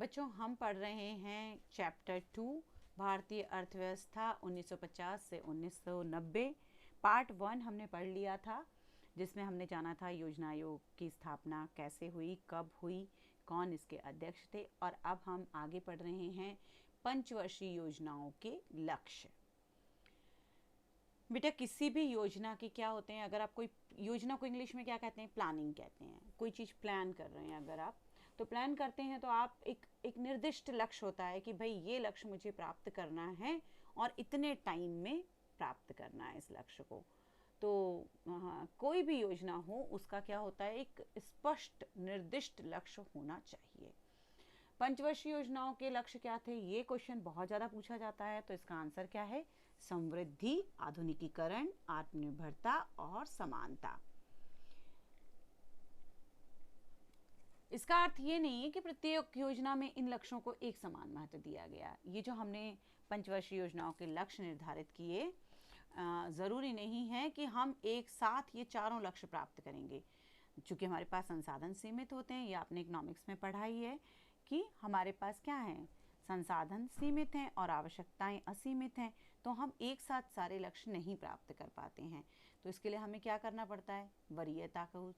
बच्चों हम पढ़ रहे हैं चैप्टर 2 भारतीय अर्थव्यवस्था 1950 से 1990। पार्ट 1 हमने पढ़ लिया था, जिसमें हमने जाना था योजना आयोग की स्थापना कैसे हुई, कब हुई, कौन इसके अध्यक्ष थे। और अब हम आगे पढ़ रहे हैं पंचवर्षीय योजनाओं के लक्ष्य। बेटा किसी भी योजना के क्या होते हैं, अगर आप कोई योजना को इंग्लिश में क्या कहते हैं, प्लानिंग कहते हैं। कोई चीज़ प्लान कर रहे हैं अगर आप, तो प्लान करते हैं तो आप एक निर्दिष्ट लक्ष्य होता है कि भाई ये लक्ष्य मुझे प्राप्त करना है और इतने टाइम में प्राप्त करना है इस लक्ष्य को। तो कोई भी योजना हो उसका क्या होता है, एक स्पष्ट निर्दिष्ट लक्ष्य होना चाहिए। पंचवर्षीय योजनाओं के लक्ष्य क्या थे, ये क्वेश्चन बहुत ज़्यादा पूछा जाता है। तो इसका आंसर क्या है, समृद्धि, आधुनिकीकरण, आत्मनिर्भरता और समानता। इसका अर्थ ये नहीं है कि प्रत्येक योजना में इन लक्ष्यों को एक समान महत्व दिया गया। ये जो हमने पंचवर्षीय योजनाओं के लक्ष्य निर्धारित किए, ज़रूरी नहीं है कि हम एक साथ ये चारों लक्ष्य प्राप्त करेंगे। चूँकि हमारे पास संसाधन सीमित होते हैं, ये आपने इकोनॉमिक्स में पढ़ाई है कि हमारे पास क्या है, संसाधन सीमित हैं और आवश्यकताएं असीमित हैं, तो हम एक साथ सारे लक्ष्य नहीं प्राप्त कर पाते हैं। तो इसके लिए हमें क्या करना पड़ता है, वरीयता को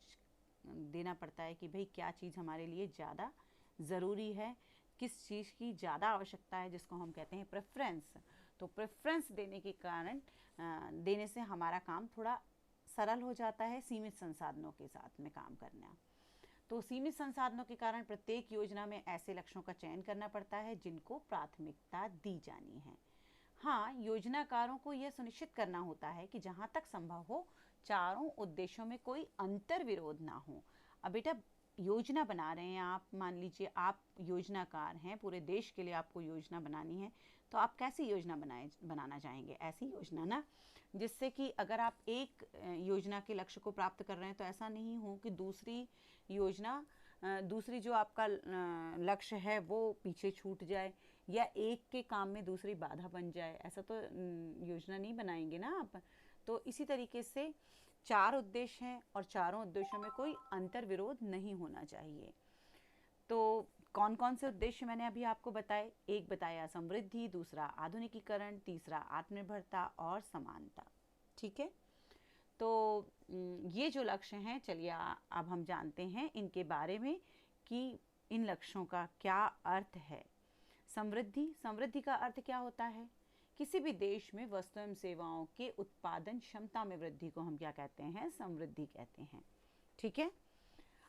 देना पड़ता है कि भाई क्या चीज़ हमारे लिए ज़्यादा ज़रूरी है, किस चीज़ की ज़्यादा आवश्यकता है, जिसको हम कहते हैं प्रेफरेंस। तो प्रेफरेंस देने के कारण देने से हमारा काम थोड़ा सरल हो जाता है सीमित संसाधनों के साथ में काम करना। तो सीमित संसाधनों के कारण प्रत्येक योजना में ऐसे लक्ष्यों का चयन करना पड़ता है जिनको प्राथमिकता दी जानी है। हाँ, योजनाकारों को यह सुनिश्चित करना होता है कि जहाँ तक संभव हो चारों उद्देश्यों में कोई अंतर विरोध ना हो। अब बेटा योजना बना रहे हैं आप, मान लीजिए आप योजनाकार हैं, पूरे देश के लिए आपको योजना बनानी है, तो आप कैसी योजना बनाना चाहेंगे, ऐसी योजना ना जिससे कि अगर आप एक योजना के लक्ष्य को प्राप्त कर रहे हैं तो ऐसा नहीं हो कि दूसरी जो आपका लक्ष्य है वो पीछे छूट जाए या एक के काम में दूसरी बाधा बन जाए। ऐसा तो योजना नहीं बनाएंगे ना आप। तो इसी तरीके से चार उद्देश्य हैं और चारों उद्देश्यों में कोई अंतर विरोध नहीं होना चाहिए। तो कौन कौन से उद्देश्य मैंने अभी आपको बताए, एक बताया समृद्धि, दूसरा आधुनिकीकरण, तीसरा आत्मनिर्भरता और समानता। ठीक है, तो ये जो लक्ष्य हैं, चलिए अब हम जानते हैं इनके बारे में कि इन लक्ष्यों का क्या अर्थ है। समृद्धि का अर्थ क्या होता है, किसी भी देश में वस्तु एवं सेवाओं के उत्पादन क्षमता में वृद्धि को हम क्या कहते हैं, समृद्धि कहते हैं। ठीक है,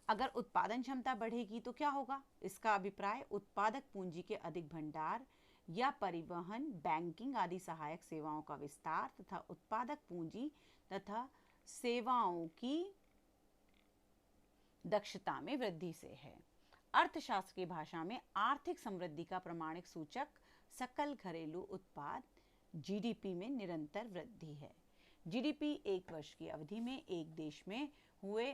अगर उत्पादन क्षमता बढ़ेगी तो क्या होगा, इसका अभिप्राय उत्पादक पूंजी के अधिक भंडार या परिवहन, बैंकिंग आदि सहायक सेवाओं का विस्तार तथा उत्पादक पूंजी तथा सेवाओं की दक्षता में वृद्धि से है। अर्थशास्त्र की भाषा में आर्थिक समृद्धि का प्रमाणिक सूचक सकल घरेलू उत्पाद जीडीपी में निरंतर वृद्धि है। जीडीपी एक वर्ष की अवधि में एक देश में हुए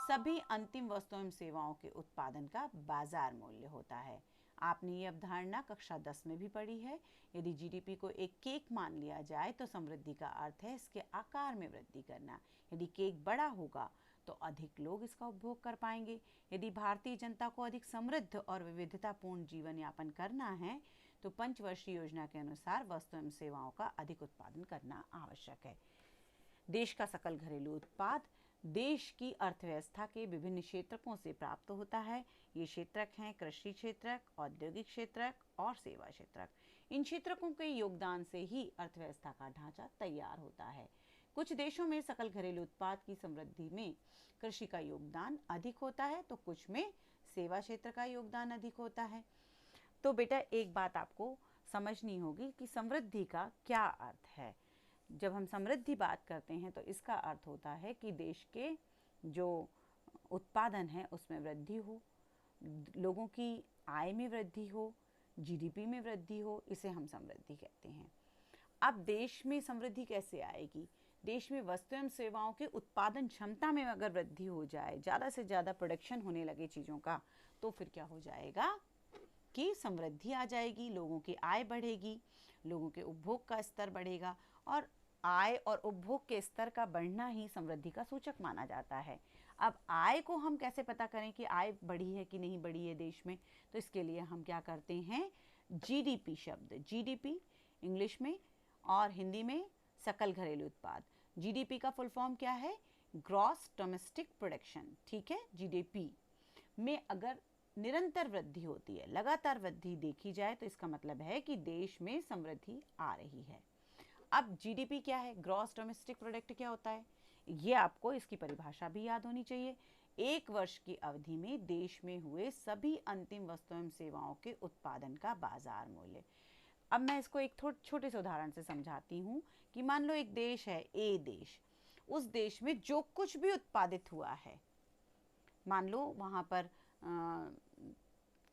सभी अंतिम वस्तुओं एवं सेवाओं के उत्पादन का बाजार मूल्य होता है। आपने ये अवधारणा कक्षा 10 में भी पढ़ी है। यदि जीडीपी को एक केक मान लिया जाए तो समृद्धि का अर्थ है इसके आकार में वृद्धि करना। यदि केक बड़ा होगा तो अधिक लोग इसका उपभोग कर पाएंगे। यदि भारतीय जनता को अधिक समृद्ध और विविधतापूर्ण जीवन यापन करना है तो पंचवर्षीय योजना के अनुसार वस्तु एवं सेवाओं का अधिक उत्पादन करना आवश्यक है। देश का सकल घरेलू उत्पाद देश की अर्थव्यवस्था के विभिन्न क्षेत्रकों से प्राप्त होता है। ये क्षेत्रक हैं कृषि क्षेत्रक, औद्योगिक क्षेत्रक और सेवा क्षेत्रक। इन क्षेत्रकों के योगदान से ही अर्थव्यवस्था का ढांचा तैयार होता है। कुछ देशों में सकल घरेलू उत्पाद की समृद्धि में कृषि का योगदान अधिक होता है तो कुछ में सेवा क्षेत्र का योगदान अधिक होता है। तो बेटा एक बात आपको समझनी होगी कि समृद्धि का क्या अर्थ है। जब हम समृद्धि बात करते हैं तो इसका अर्थ होता है कि देश के जो उत्पादन है उसमें वृद्धि हो, लोगों की आय में वृद्धि हो, जीडीपी में वृद्धि हो, इसे हम समृद्धि कहते हैं। अब देश में समृद्धि कैसे आएगी, देश में वस्तु एवं सेवाओं के उत्पादन क्षमता में अगर वृद्धि हो जाए, ज़्यादा से ज़्यादा प्रोडक्शन होने लगे चीज़ों का, तो फिर क्या हो जाएगा कि समृद्धि आ जाएगी, लोगों की आय बढ़ेगी, लोगों के उपभोग का स्तर बढ़ेगा और आय और उपभोग के स्तर का बढ़ना ही समृद्धि का सूचक माना जाता है। अब आय को हम कैसे पता करें कि आय बढ़ी है कि नहीं बढ़ी है देश में, तो इसके लिए हम क्या करते हैं, जीडीपी शब्द, जीडीपी इंग्लिश में और हिंदी में सकल घरेलू उत्पाद। जीडीपी का फुल फॉर्म क्या है, ग्रॉस डोमेस्टिक प्रोडक्शन, ठीक है। जीडीपी में अगर निरंतर वृद्धि होती है, लगातार वृद्धि देखी जाए, तो इसका मतलब है कि देश में समृद्धि आ रही है। अब जीडीपी क्या है, ग्रॉस डोमेस्टिक प्रोडक्ट क्या होता है, ये आपको इसकी परिभाषा भी याद होनी चाहिए। एक वर्ष की अवधि में देश में हुए सभी अंतिम वस्तुओं एवं सेवाओं के उत्पादन का बाजार मूल्य। अब मैं इसको एक छोटे से उदाहरण से समझाती हूँ कि मान लो एक देश है, ए देश, उस देश में जो कुछ भी उत्पादित हुआ है, मान लो वहाँ पर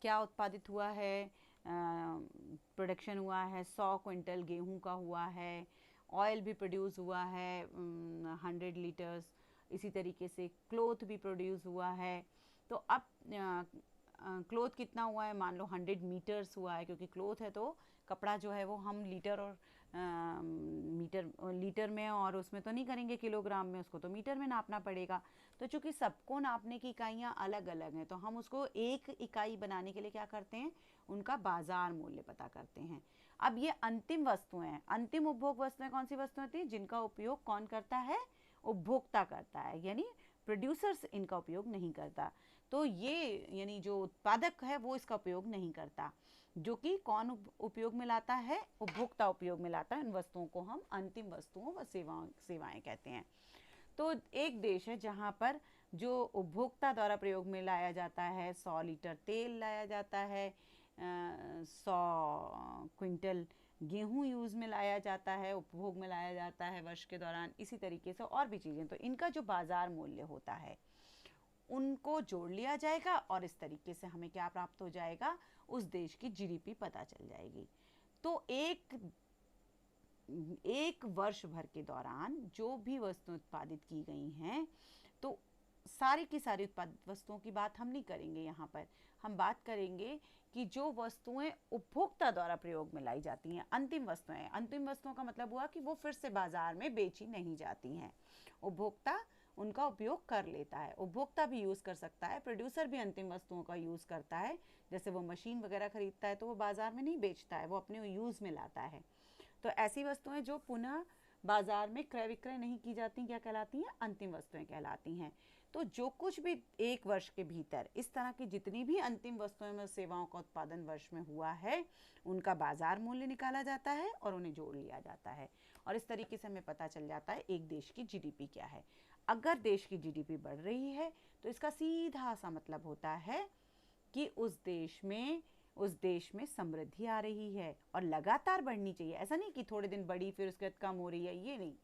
क्या उत्पादित हुआ है, प्रोडक्शन हुआ है 100 क्विंटल गेहूं का हुआ है, ऑयल भी प्रोड्यूस हुआ है 100 लीटर्स, इसी तरीके से क्लोथ भी प्रोड्यूस हुआ है। तो अब क्लोथ कितना हुआ है, मान लो 100 मीटर्स हुआ है, क्योंकि क्लोथ है तो कपड़ा जो है वो हम लीटर और लीटर में और उसमें तो नहीं करेंगे किलोग्राम में, उसको तो मीटर में नापना पड़ेगा। तो चूंकि सबको नापने की इकाइयाँ अलग अलग हैं, तो हम उसको एक इकाई बनाने के लिए क्या करते हैं, उनका बाजार मूल्य पता करते हैं। अब ये अंतिम वस्तुएं हैं, अंतिम उपभोग वस्तुएं कौन सी वस्तुएं होती हैं, जिनका उपयोग कौन करता है, उपभोक्ता करता है, यानी प्रोड्यूसर्स इनका उपयोग नहीं करता। तो ये यानी जो उत्पादक है वो इसका उपयोग नहीं करता, जो कि कौन उपयोग में लाता है, उपभोक्ता उपयोग में लाता है। इन वस्तुओं को हम अंतिम वस्तुओं व सेवाएं कहते हैं। तो एक देश है जहाँ पर जो उपभोक्ता द्वारा प्रयोग में लाया जाता है, 100 लीटर तेल लाया जाता है, 100 क्विंटल गेहूं यूज़ में लाया जाता है, उपभोग में लाया जाता है वर्ष के दौरान, इसी तरीके से और भी चीज़ें। तो इनका जो बाजार मूल्य होता है उनको जोड़ लिया जाएगा और इस तरीके से हमें क्या प्राप्त हो जाएगा, उस देश की जीडीपी पता चल जाएगी। तो एक वर्ष भर के दौरान जो भी वस्तुएं उत्पादित की गई हैं, तो सारी की सारी उत्पादित वस्तुओं की बात हम नहीं करेंगे, यहाँ पर हम बात करेंगे कि जो वस्तुएं उपभोक्ता द्वारा प्रयोग में लाई जाती हैं, अंतिम वस्तुएं। अंतिम वस्तुओं का मतलब हुआ कि वो फिर से बाजार में बेची नहीं जाती हैं, उपभोक्ता उनका उपयोग कर लेता है। उपभोक्ता भी यूज़ कर सकता है, प्रोड्यूसर भी अंतिम वस्तुओं का यूज़ करता है, जैसे वो मशीन वगैरह खरीदता है तो वो बाजार में नहीं बेचता है, वो अपने यूज़ में लाता है। तो ऐसी वस्तुएं जो पुनः बाजार में क्रय विक्रय नहीं की जाती क्या कहलाती हैं, अंतिम वस्तुएं कहलाती हैं। तो जो कुछ भी एक वर्ष के भीतर इस तरह की जितनी भी अंतिम वस्तुएं में सेवाओं का उत्पादन वर्ष में हुआ है, उनका बाजार मूल्य निकाला जाता है और उन्हें जोड़ लिया जाता है, और इस तरीके से हमें पता चल जाता है एक देश की जीडीपी क्या है। अगर देश की जीडीपी बढ़ रही है तो इसका सीधा सा मतलब होता है कि उस देश में समृद्धि आ रही है, और लगातार बढ़नी चाहिए। ऐसा नहीं कि थोड़े दिन बढ़ी फिर उसके बाद कम हो रही है, ये नहीं,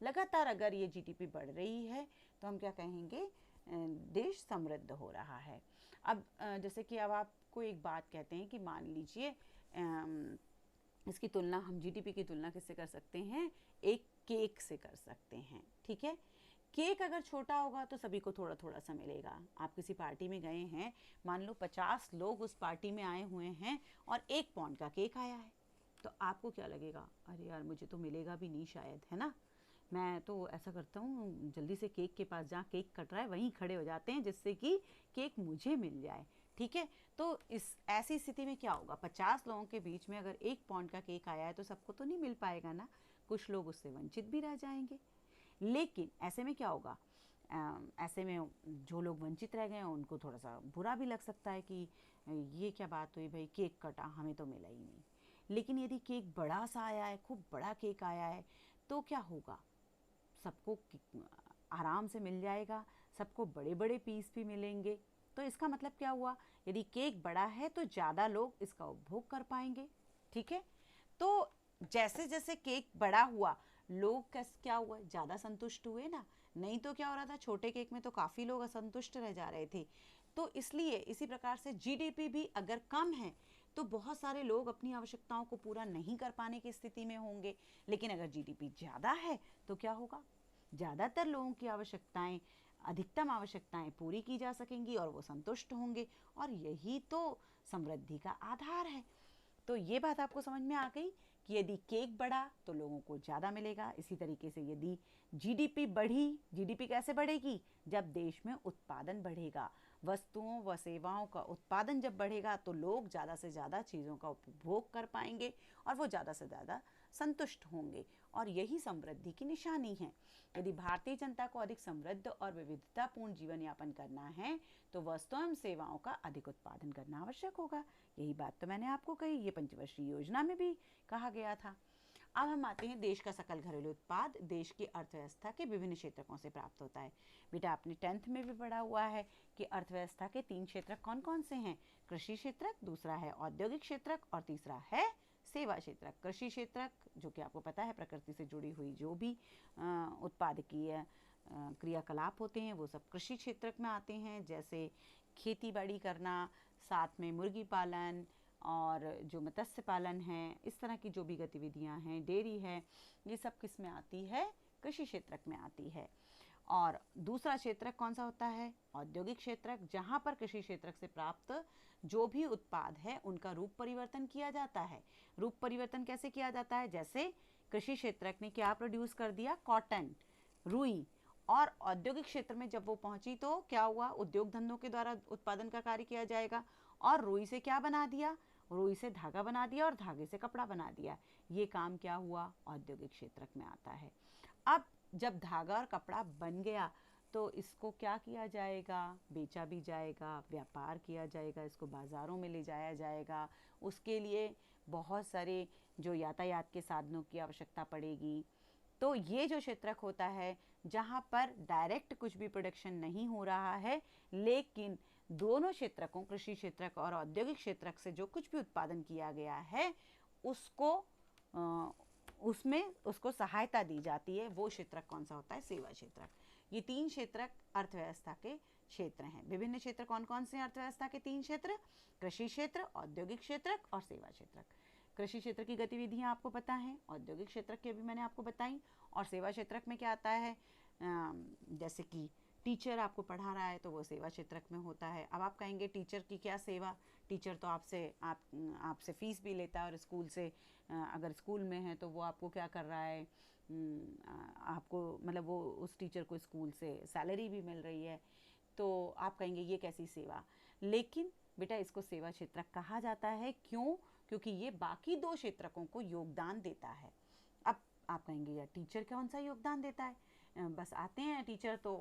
लगातार अगर ये जीडीपी बढ़ रही है तो हम क्या कहेंगे, देश समृद्ध हो रहा है। अब जैसे कि अब आपको एक बात कहते हैं कि मान लीजिए इसकी तुलना हम जीडीपी की तुलना किससे कर सकते हैं, एक केक से कर सकते हैं, ठीक है। केक अगर छोटा होगा तो सभी को थोड़ा थोड़ा सा मिलेगा। आप किसी पार्टी में गए हैं, मान लो 50 लोग उस पार्टी में आए हुए हैं और 1 पाउंड का केक आया है, तो आपको क्या लगेगा, अरे यार मुझे तो मिलेगा भी नहीं शायद, है ना। मैं तो ऐसा करता हूँ, जल्दी से केक के पास जहाँ केक कट रहा है वहीं खड़े हो जाते हैं जिससे कि केक मुझे मिल जाए, ठीक है। तो इस ऐसी स्थिति में क्या होगा, 50 लोगों के बीच में अगर 1 पाउंड का केक आया है तो सबको तो नहीं मिल पाएगा ना, कुछ लोग उससे वंचित भी रह जाएंगे। लेकिन ऐसे में क्या होगा, ऐसे में जो लोग वंचित रह गए हैं उनको थोड़ा सा बुरा भी लग सकता है कि ये क्या बात हुई भाई, केक कटा हमें तो मिला ही नहीं। लेकिन यदि केक बड़ा सा आया है, खूब बड़ा केक आया है, तो क्या होगा, सबको आराम से मिल जाएगा, सबको बड़े बड़े पीस भी मिलेंगे। तो इसका मतलब क्या हुआ, यदि केक बड़ा है तो ज़्यादा लोग इसका उपभोग कर पाएंगे, ठीक है। तो जैसे जैसे केक बड़ा हुआ, लोग क्या हुआ, ज़्यादा संतुष्ट हुए ना, नहीं तो क्या हो रहा था, छोटे केक में तो काफ़ी लोग असंतुष्ट रह जा रहे थे। तो इसलिए इसी प्रकार से जीडीपी भी अगर कम है तो बहुत सारे लोग अपनी आवश्यकताओं को पूरा नहीं कर पाने की स्थिति में होंगे। लेकिन अगर जीडीपी ज़्यादा है तो क्या होगा, ज़्यादातर लोगों की आवश्यकताएं, अधिकतम आवश्यकताएं पूरी की जा सकेंगी और वो संतुष्ट होंगे, और यही तो समृद्धि का आधार है। तो ये बात आपको समझ में आ गई कि यदि केक बढ़ा तो लोगों को ज़्यादा मिलेगा। इसी तरीके से यदि जीडीपी बढ़ी, जीडीपी कैसे बढ़ेगी? जब देश में उत्पादन बढ़ेगा, वस्तुओं व सेवाओं का उत्पादन जब बढ़ेगा तो लोग ज़्यादा से ज़्यादा चीज़ों का उपभोग कर पाएंगे और वो ज़्यादा से ज़्यादा संतुष्ट होंगे, और यही समृद्धि की निशानी है। यदि भारतीय जनता को अधिक समृद्ध और विविधतापूर्ण जीवन यापन करना है तो वस्तुओं एवं सेवाओं का अधिक उत्पादन करना आवश्यक होगा। यही बात तो मैंने आपको कही, ये पंचवर्षीय योजना में भी कहा गया था। अब हम आते हैं, देश का सकल घरेलू उत्पाद देश की अर्थव्यवस्था के विभिन्न क्षेत्रकों से प्राप्त होता है। बेटा आपने 10th में भी पढ़ा हुआ है कि अर्थव्यवस्था के 3 क्षेत्रक कौन कौन से हैं? कृषि क्षेत्रक, दूसरा है औद्योगिक क्षेत्रक और तीसरा है सेवा क्षेत्रक। कृषि क्षेत्रक जो कि आपको पता है प्रकृति से जुड़ी हुई जो भी उत्पादकीय क्रियाकलाप होते हैं वो सब कृषि क्षेत्रक में आते हैं, जैसे खेती बाड़ी करना, साथ में मुर्गी पालन और जो मत्स्य पालन है, इस तरह की जो भी गतिविधियां हैं, डेयरी है, ये सब किस में आती है? कृषि क्षेत्रक में आती है। और दूसरा क्षेत्रक कौन सा होता है? औद्योगिक क्षेत्रक, जहाँ पर कृषि क्षेत्रक से प्राप्त जो भी उत्पाद है उनका रूप परिवर्तन किया जाता है। रूप परिवर्तन कैसे किया जाता है? जैसे कृषि क्षेत्रक ने क्या प्रोड्यूस कर दिया? कॉटन, रुई, और औद्योगिक क्षेत्र में जब वो पहुंची तो क्या हुआ? उद्योग धंधों के द्वारा उत्पादन का कार्य किया जाएगा, और रुई से क्या बना दिया? रुई से धागा बना दिया और धागे से कपड़ा बना दिया। ये काम क्या हुआ? औद्योगिक क्षेत्रक में आता है। अब जब धागा और कपड़ा बन गया तो इसको क्या किया जाएगा? बेचा भी जाएगा, व्यापार किया जाएगा, इसको बाज़ारों में ले जाया जाएगा। उसके लिए बहुत सारे जो यातायात के साधनों की आवश्यकता पड़ेगी। तो ये जो क्षेत्रक होता है जहाँ पर डायरेक्ट कुछ भी प्रोडक्शन नहीं हो रहा है, लेकिन दोनों क्षेत्रकों, कृषि क्षेत्रक और औद्योगिक क्षेत्रक से जो कुछ भी उत्पादन किया गया है उसको उसको सहायता दी जाती है, वो क्षेत्रक कौन सा होता है? सेवा क्षेत्रक। ये 3 क्षेत्रक अर्थव्यवस्था के क्षेत्र हैं। विभिन्न क्षेत्र कौन कौन से हैं अर्थव्यवस्था के? 3 क्षेत्र, कृषि क्षेत्र, औद्योगिक क्षेत्रक और सेवा क्षेत्रक। कृषि क्षेत्र की गतिविधियां आपको पता है, औद्योगिक क्षेत्रक की भी मैंने आपको बताई, और सेवा क्षेत्रक में क्या आता है? जैसे कि टीचर आपको पढ़ा रहा है तो वो सेवा क्षेत्रक में होता है। अब आप कहेंगे टीचर की क्या सेवा? टीचर तो आपसे फीस भी लेता है, और स्कूल से अगर स्कूल में है तो वो आपको क्या कर रहा है? आपको मतलब वो उस टीचर को स्कूल से सैलरी भी मिल रही है। तो आप कहेंगे ये कैसी सेवा? लेकिन बेटा इसको सेवा क्षेत्रक कहा जाता है। क्यों? क्योंकि ये बाकी 2 क्षेत्रकों को योगदान देता है। अब आप कहेंगे यार टीचर कौन सा योगदान देता है? बस आते हैं टीचर तो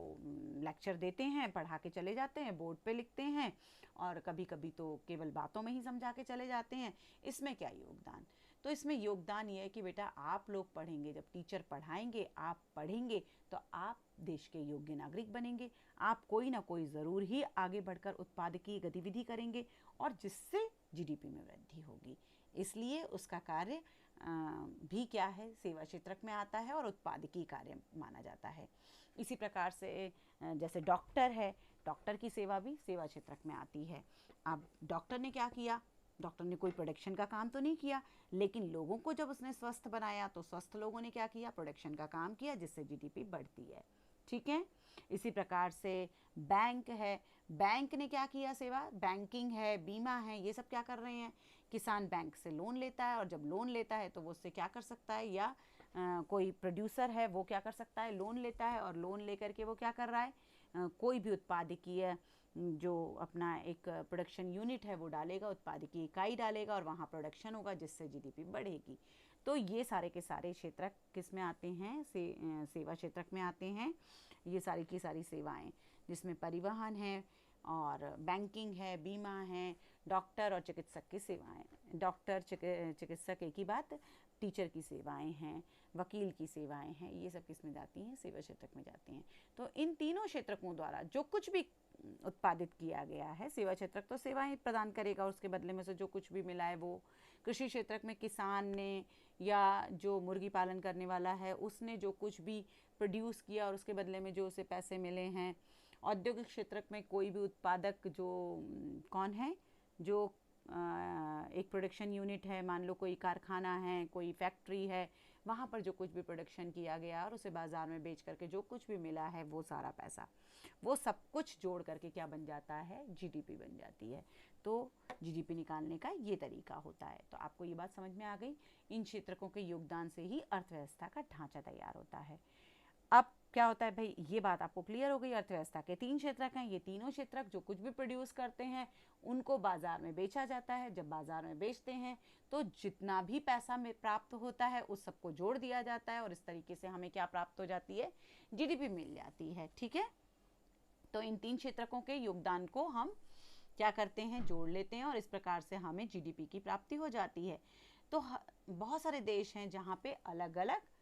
लेक्चर देते हैं, पढ़ा के चले जाते हैं, बोर्ड पे लिखते हैं, और कभी कभी तो केवल बातों में ही समझा के चले जाते हैं। इसमें क्या योगदान? तो इसमें योगदान ये है कि बेटा आप लोग पढ़ेंगे, जब टीचर पढ़ाएंगे, आप पढ़ेंगे तो आप देश के योग्य नागरिक बनेंगे। आप कोई ना कोई ज़रूर ही आगे बढ़कर उत्पादकीय गतिविधि करेंगे और जिससे जीडीपी में वृद्धि होगी। इसलिए उसका कार्य भी क्या है? सेवा क्षेत्रक में आता है और उत्पादकीय कार्य माना जाता है। इसी प्रकार से जैसे डॉक्टर है, डॉक्टर की सेवा भी सेवा क्षेत्रक में आती है। अब डॉक्टर ने क्या किया? डॉक्टर ने कोई प्रोडक्शन का काम तो नहीं किया, लेकिन लोगों को जब उसने स्वस्थ बनाया तो स्वस्थ लोगों ने क्या किया? प्रोडक्शन का काम किया, जिससे जीडीपी बढ़ती है। ठीक है। इसी प्रकार से बैंक है, बैंक ने क्या किया? सेवा, बैंकिंग है, बीमा है, ये सब क्या कर रहे हैं? किसान बैंक से लोन लेता है, और जब लोन लेता है तो वो उससे क्या कर सकता है? या कोई प्रोड्यूसर है वो क्या कर सकता है? लोन लेता है, और लोन लेकर के वो क्या कर रहा है? कोई भी उत्पादकीय जो अपना एक प्रोडक्शन यूनिट है वो डालेगा, उत्पादकीय इकाई डालेगा, और वहाँ प्रोडक्शन होगा, जिससे जीडीपी बढ़ेगी। तो ये सारे के सारे क्षेत्रक किस में आते हैं? सेवा क्षेत्रक में आते हैं। ये सारी की सारी सेवाएं, जिसमें परिवहन है और बैंकिंग है, बीमा है, डॉक्टर और चिकित्सक की सेवाएं। डॉक्टर चिकित्सक एक ही बात, टीचर की सेवाएं हैं, वकील की सेवाएं हैं, ये सब किस में जाती हैं? सेवा क्षेत्रक में जाती हैं। तो इन तीनों क्षेत्रकों द्वारा जो कुछ भी उत्पादित किया गया है, सेवा क्षेत्रक तो सेवाएं प्रदान करेगा, उसके बदले में से जो कुछ भी मिला है वो। कृषि क्षेत्रक में किसान ने या जो मुर्गी पालन करने वाला है उसने जो कुछ भी प्रोड्यूस किया और उसके बदले में जो उसे पैसे मिले हैं। औद्योगिक क्षेत्रक में कोई भी उत्पादक जो कौन है? जो एक प्रोडक्शन यूनिट है, मान लो कोई कारखाना है, कोई फैक्ट्री है, वहाँ पर जो कुछ भी प्रोडक्शन किया गया और उसे बाज़ार में बेच करके जो कुछ भी मिला है वो सारा पैसा, वो सब कुछ जोड़ करके क्या बन जाता है? जीडीपी बन जाती है। तो जीडीपी निकालने का ये तरीका होता है। तो आपको ये बात समझ में आ गई, इन क्षेत्रकों के योगदान से ही अर्थव्यवस्था का ढांचा तैयार होता है। अब क्या होता है भाई, ये बात आपको क्लियर हो गई। अर्थव्यवस्था के 3 क्षेत्रक हैं। ये तीनों क्षेत्रक जो कुछ भी प्रोड्यूस करते हैं उनको बाजार में बेचा जाता है। जब बाजार में बेचते हैं तो जितना भी पैसा में प्राप्त होता है उस सबको जोड़ दिया जाता है और इस तरीके से हमें क्या प्राप्त हो जाती है, जीडीपी मिल जाती है। ठीक है, तो इन 3 क्षेत्रकों के योगदान को हम क्या करते हैं, जोड़ लेते हैं और इस प्रकार से हमें जीडीपी की प्राप्ति हो जाती है। तो बहुत सारे देश हैं जहाँ पे अलग अलग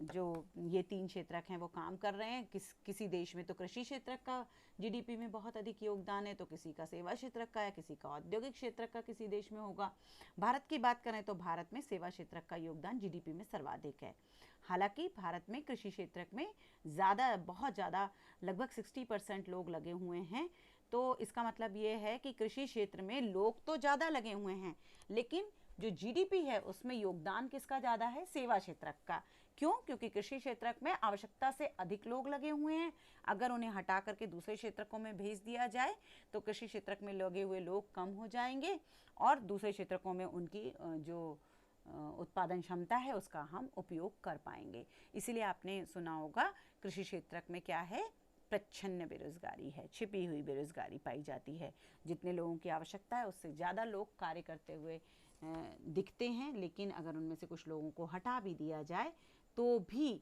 जो ये 3 क्षेत्रक हैं वो काम कर रहे हैं। किसी देश में तो कृषि क्षेत्रक का जीडीपी में बहुत अधिक योगदान है, तो किसी का सेवा क्षेत्रक का है, किसी का औद्योगिक क्षेत्रक का किसी देश में होगा। भारत की बात करें तो भारत में सेवा क्षेत्रक का योगदान जीडीपी में सर्वाधिक है। हालांकि भारत में कृषि क्षेत्रक में बहुत ज़्यादा लगभग 60% लोग लगे हुए हैं। तो इसका मतलब ये है कि कृषि क्षेत्र में लोग तो ज़्यादा लगे हुए हैं, लेकिन जो जीडीपी है उसमें योगदान किसका ज़्यादा है, सेवा क्षेत्रक का। क्यों? क्योंकि कृषि क्षेत्रक में आवश्यकता से अधिक लोग लगे हुए हैं। अगर उन्हें हटा करके दूसरे क्षेत्रकों में भेज दिया जाए तो कृषि क्षेत्रक में लगे हुए लोग कम हो जाएंगे और दूसरे क्षेत्रकों में उनकी जो उत्पादन क्षमता है उसका हम उपयोग कर पाएंगे। इसीलिए आपने सुना होगा कृषि क्षेत्रक में क्या है, प्रच्छन्न बेरोजगारी है, छिपी हुई बेरोजगारी पाई जाती है। जितने लोगों की आवश्यकता है उससे ज़्यादा लोग कार्य करते हुए दिखते हैं, लेकिन अगर उनमें से कुछ लोगों को हटा भी दिया जाए तो भी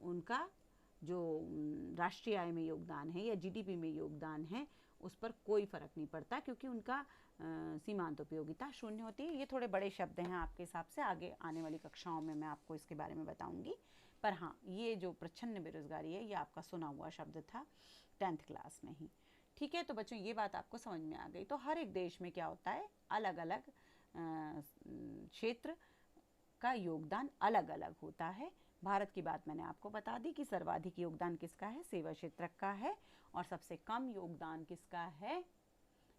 उनका जो राष्ट्रीय आय में योगदान है या जीडीपी में योगदान है उस पर कोई फर्क नहीं पड़ता, क्योंकि उनका सीमांत उपयोगिता शून्य होती है। ये थोड़े बड़े शब्द हैं, आपके हिसाब से आगे आने वाली कक्षाओं में मैं आपको इसके बारे में बताऊंगी। पर हाँ, ये जो प्रच्छन्न बेरोजगारी है ये आपका सुना हुआ शब्द था 10th क्लास में ही। ठीक है, तो बच्चों ये बात आपको समझ में आ गई। तो हर एक देश में क्या होता है, अलग अलग क्षेत्र का योगदान अलग अलग होता है। भारत की बात मैंने आपको बता दी कि सर्वाधिक योगदान किसका है, सेवा क्षेत्रक का है, और सबसे कम योगदान किसका है,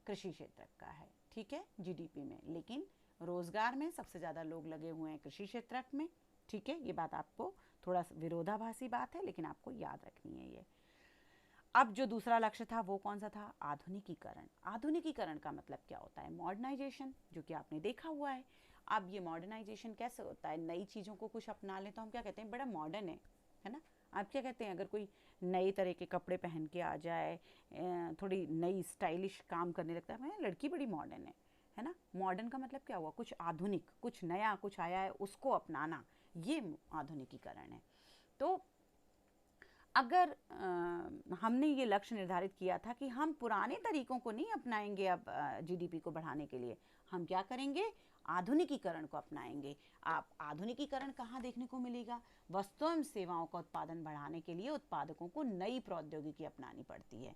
कृषि क्षेत्रक का है। ठीक है, जीडीपी में। लेकिन रोजगार में सबसे ज़्यादा लोग लगे हुए हैं कृषि क्षेत्रक में। ठीक है, ये बात आपको थोड़ा विरोधाभासी बात है, लेकिन आपको याद रखनी है ये। अब जो दूसरा लक्ष्य था वो कौन सा था, आधुनिकीकरण। आधुनिकीकरण का मतलब क्या होता है, मॉडर्नाइजेशन, जो कि आपने देखा हुआ है। अब ये मॉडर्नाइजेशन कैसे होता है, नई चीज़ों को कुछ अपना लें तो हम क्या कहते हैं, बड़ा मॉडर्न है ना। आप क्या कहते हैं, अगर कोई नए तरह के कपड़े पहन के आ जाए, थोड़ी नई स्टाइलिश काम करने लगता है, लड़की बड़ी मॉडर्न है ना। मॉडर्न का मतलब क्या हुआ, कुछ आधुनिक, कुछ नया, कुछ आया है उसको अपनाना, ये आधुनिकीकरण है। तो अगर हमने ये लक्ष्य निर्धारित किया था कि हम पुराने तरीकों को नहीं अपनाएंगे अब जीडीपी को बढ़ाने के लिए, हम क्या करेंगे, आधुनिकीकरण को अपनाएंगे। आप आधुनिकीकरण कहाँ देखने को मिलेगा, वस्तुओं एवं सेवाओं का उत्पादन बढ़ाने के लिए उत्पादकों को नई प्रौद्योगिकी अपनानी पड़ती है।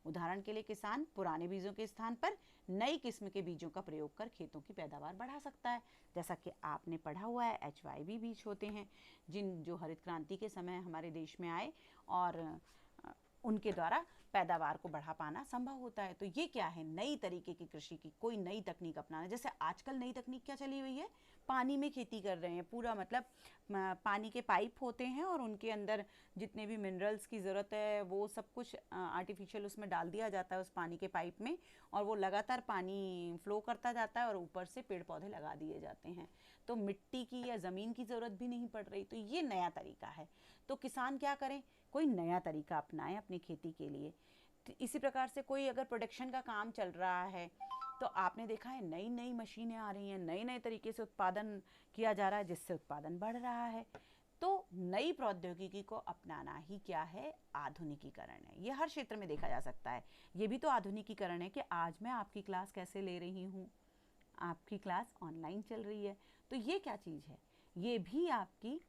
उदाहरण के लिए किसान पुराने बीजों के स्थान पर नई किस्म के बीजों का प्रयोग कर खेतों की पैदावार बढ़ा सकता है। जैसा कि आपने पढ़ा हुआ है, HYV बीज होते हैं जो हरित क्रांति के समय हमारे देश में आए और उनके द्वारा पैदावार को बढ़ा पाना संभव होता है। तो ये क्या है, नई तरीके की कृषि की कोई नई तकनीक अपनाना। जैसे आजकल नई तकनीक क्या चली हुई है, पानी में खेती कर रहे हैं, पूरा मतलब पानी के पाइप होते हैं और उनके अंदर जितने भी मिनरल्स की ज़रूरत है वो सब कुछ आर्टिफिशियल उसमें डाल दिया जाता है उस पानी के पाइप में, और वो लगातार पानी फ्लो करता जाता है और ऊपर से पेड़ पौधे लगा दिए जाते हैं। तो मिट्टी की या ज़मीन की ज़रूरत भी नहीं पड़ रही। तो ये नया तरीका है। तो किसान क्या करें, कोई नया तरीका अपनाएं अपनी खेती के लिए। इसी प्रकार से कोई अगर प्रोडक्शन का काम चल रहा है तो आपने देखा है नई नई मशीनें आ रही हैं, नए नए तरीके से उत्पादन किया जा रहा है जिससे उत्पादन बढ़ रहा है। तो नई प्रौद्योगिकी को अपनाना ही क्या है, आधुनिकीकरण है। ये हर क्षेत्र में देखा जा सकता है। ये भी तो आधुनिकीकरण है कि आज मैं आपकी क्लास कैसे ले रही हूँ, आपकी क्लास ऑनलाइन चल रही है। तो ये क्या चीज़ है, ये भी आपकी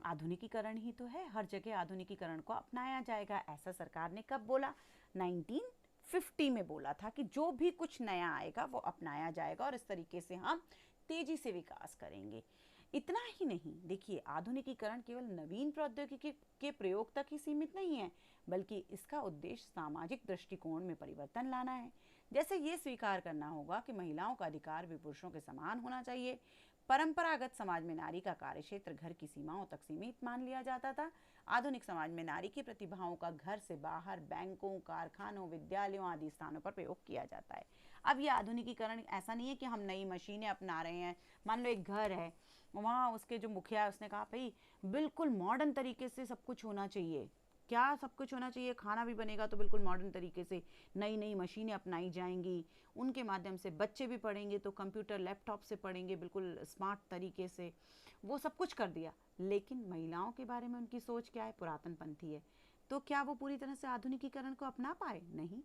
आधुनिकीकरण ही तो है। हर जगह आधुनिकीकरण को अपनाया जाएगा। ऐसा सरकार ने कब बोला, 1950 में बोला था कि जो भी कुछ नया आएगा वो अपनाया जाएगा और इस तरीके से हम तेजी से विकास करेंगे। इतना ही नहीं, देखिए आधुनिकीकरण केवल नवीन प्रौद्योगिकी के प्रयोग तक ही सीमित नहीं है, बल्कि इसका उद्देश्य सामाजिक दृष्टिकोण में परिवर्तन लाना है। जैसे ये स्वीकार करना होगा कि महिलाओं का अधिकार भी पुरुषों के समान होना चाहिए। परंपरागत समाज में नारी का कार्यक्षेत्र घर की सीमाओं तक सीमित मान लिया जाता था। आधुनिक समाज में नारी की प्रतिभाओं का घर से बाहर बैंकों, कारखानों, विद्यालयों आदि स्थानों पर प्रयोग किया जाता है। अब ये आधुनिकीकरण ऐसा नहीं है कि हम नई मशीनें अपना रहे हैं। मान लो एक घर है, वहाँ उसके जो मुखिया है उसने कहा भाई बिल्कुल मॉडर्न तरीके से सब कुछ होना चाहिए। क्या सब कुछ होना चाहिए? खाना भी बनेगा तो बिल्कुल मॉडर्न तरीके से, नई नई मशीनें अपनाई जाएंगी, उनके माध्यम से बच्चे भी पढ़ेंगे तो कंप्यूटर लैपटॉप से पढ़ेंगे बिल्कुल स्मार्ट तरीके से, वो सब कुछ कर दिया। लेकिन महिलाओं के बारे में उनकी सोच क्या है? पुरातनपंथी है। तो क्या वो पूरी तरह से आधुनिकीकरण को अपना पाए? नहीं।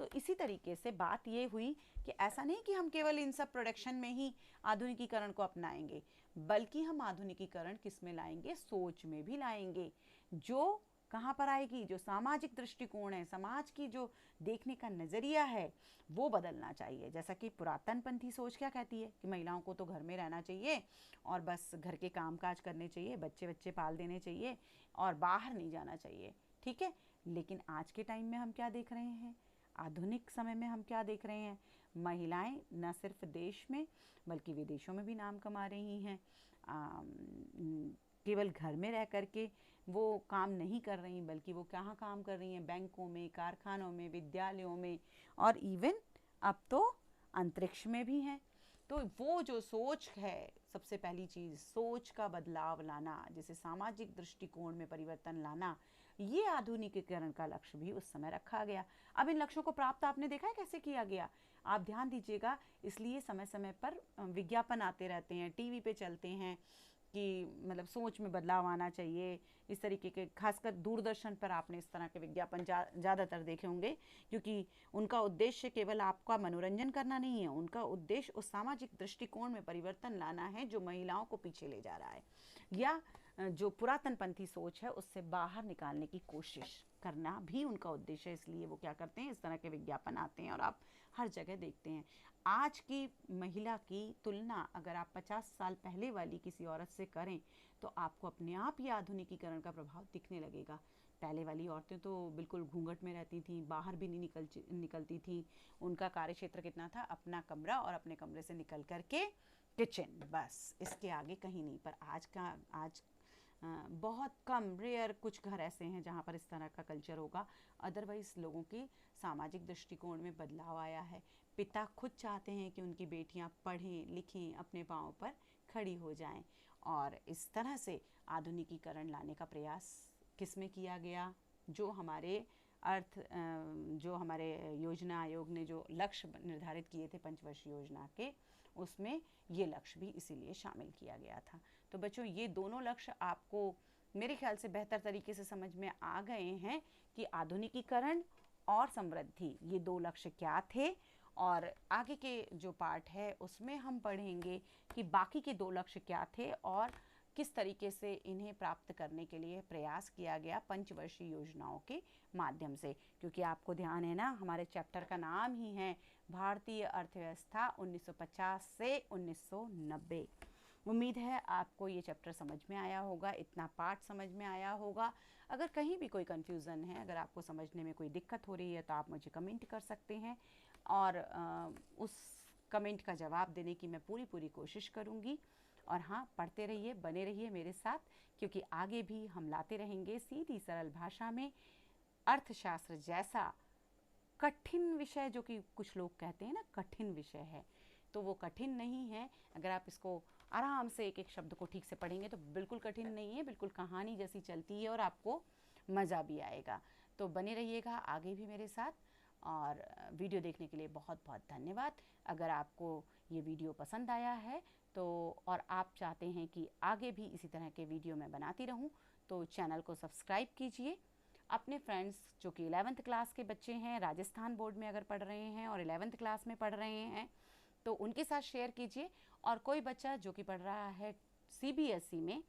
तो इसी तरीके से बात ये हुई कि ऐसा नहीं कि हम केवल इन सब प्रोडक्शन में ही आधुनिकीकरण को अपनाएंगे, बल्कि हम आधुनिकीकरण किस में लाएंगे? सोच में भी लाएंगे। जो कहाँ पर आएगी? जो सामाजिक दृष्टिकोण है, समाज की जो देखने का नज़रिया है, वो बदलना चाहिए। जैसा कि पुरातनपंथी सोच क्या कहती है कि महिलाओं को तो घर में रहना चाहिए और बस घर के कामकाज करने चाहिए, बच्चे बच्चे पाल देने चाहिए और बाहर नहीं जाना चाहिए। ठीक है, लेकिन आज के टाइम में हम क्या देख रहे हैं? आधुनिक समय में हम क्या देख रहे हैं? महिलाएं न सिर्फ देश में बल्कि विदेशों में भी नाम कमा रही हैं। केवल घर में रह करके वो काम नहीं कर रही, बल्कि वो कहाँ काम कर रही हैं? बैंकों में, कारखानों में, विद्यालयों में, और इवन अब तो अंतरिक्ष में भी हैं। तो वो जो सोच है, सबसे पहली चीज़ सोच का बदलाव लाना, जैसे सामाजिक दृष्टिकोण में परिवर्तन लाना, ये आधुनिकीकरण का लक्ष्य भी उस समय रखा गया। अब इन लक्ष्यों को प्राप्त आपने देखा है कैसे किया गया? आप ध्यान दीजिएगा, इसलिए समय समय पर विज्ञापन आते रहते हैं, टीवी पे चलते हैं कि मतलब सोच में बदलाव आना चाहिए। इस तरीके के खासकर दूरदर्शन पर आपने इस तरह के विज्ञापन ज़्यादातर देखे होंगे, क्योंकि उनका उद्देश्य केवल आपका मनोरंजन करना नहीं है, उनका उद्देश्य उस सामाजिक दृष्टिकोण में परिवर्तन लाना है जो महिलाओं को पीछे ले जा रहा है, या जो पुरातनपंथी सोच है उससे बाहर निकालने की कोशिश करना भी उनका उद्देश्य है। इसलिए वो क्या करते हैं? इस तरह के विज्ञापन आते हैं और आप हर जगह देखते हैं। आज की महिला की तुलना अगर आप 50 साल पहले वाली किसी औरत से करें तो आपको अपने आप ही आधुनिकीकरण का प्रभाव दिखने लगेगा। पहले वाली औरतें तो बिल्कुल घूंघट में रहती थीं, बाहर भी नहीं निकलती थीं। उनका कार्य क्षेत्र कितना था? अपना कमरा और अपने कमरे से निकल करके किचन, बस इसके आगे कहीं नहीं। पर आज बहुत कम, रेयर कुछ घर ऐसे हैं जहाँ पर इस तरह का कल्चर होगा। अदरवाइज़ लोगों की सामाजिक दृष्टिकोण में बदलाव आया है। पिता खुद चाहते हैं कि उनकी बेटियाँ पढ़ें लिखें, अपने पाँव पर खड़ी हो जाएं, और इस तरह से आधुनिकीकरण लाने का प्रयास किस में किया गया? जो हमारे योजना आयोग ने जो लक्ष्य निर्धारित किए थे पंचवर्षीय योजना के, उसमें ये लक्ष्य भी इसीलिए शामिल किया गया था। तो बच्चों, ये दोनों लक्ष्य आपको मेरे ख्याल से बेहतर तरीके से समझ में आ गए हैं कि आधुनिकीकरण और समृद्धि, ये दो लक्ष्य क्या थे। और आगे के जो पार्ट है उसमें हम पढ़ेंगे कि बाकी के दो लक्ष्य क्या थे और किस तरीके से इन्हें प्राप्त करने के लिए प्रयास किया गया पंचवर्षीय योजनाओं के माध्यम से। क्योंकि आपको ध्यान है ना, हमारे चैप्टर का नाम ही है भारतीय अर्थव्यवस्था 1950 से 1990। उम्मीद है आपको ये चैप्टर समझ में आया होगा, इतना पार्ट समझ में आया होगा। अगर कहीं भी कोई कन्फ्यूज़न है, अगर आपको समझने में कोई दिक्कत हो रही है तो आप मुझे कमेंट कर सकते हैं, और उस कमेंट का जवाब देने की मैं पूरी कोशिश करूँगी। और हाँ, पढ़ते रहिए, बने रहिए मेरे साथ, क्योंकि आगे भी हम लाते रहेंगे सीधी सरल भाषा में अर्थशास्त्र जैसा कठिन विषय, जो कि कुछ लोग कहते हैं ना कठिन विषय है, तो वो कठिन नहीं है। अगर आप इसको आराम से एक एक शब्द को ठीक से पढ़ेंगे तो बिल्कुल कठिन नहीं है, बिल्कुल कहानी जैसी चलती है और आपको मज़ा भी आएगा। तो बने रहिएगा आगे भी मेरे साथ, और वीडियो देखने के लिए बहुत बहुत धन्यवाद। अगर आपको ये वीडियो पसंद आया है तो, और आप चाहते हैं कि आगे भी इसी तरह के वीडियो मैं बनाती रहूं, तो चैनल को सब्सक्राइब कीजिए। अपने फ्रेंड्स जो कि 11th क्लास के बच्चे हैं, राजस्थान बोर्ड में अगर पढ़ रहे हैं और 11th क्लास में पढ़ रहे हैं, तो उनके साथ शेयर कीजिए। और कोई बच्चा जो कि पढ़ रहा है CBSE में,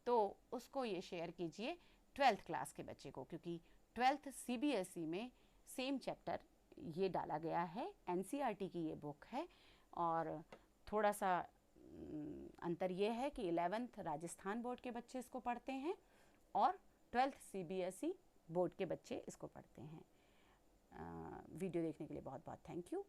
तो उसको ये शेयर कीजिए 12th क्लास के बच्चे को, क्योंकि 12th CBSE में सेम चैप्टर ये डाला गया है, NCERT की ये बुक है। और थोड़ा सा अंतर ये है कि 11th राजस्थान बोर्ड के बच्चे इसको पढ़ते हैं और 12th CBSE बोर्ड के बच्चे इसको पढ़ते हैं। वीडियो देखने के लिए बहुत बहुत थैंक यू।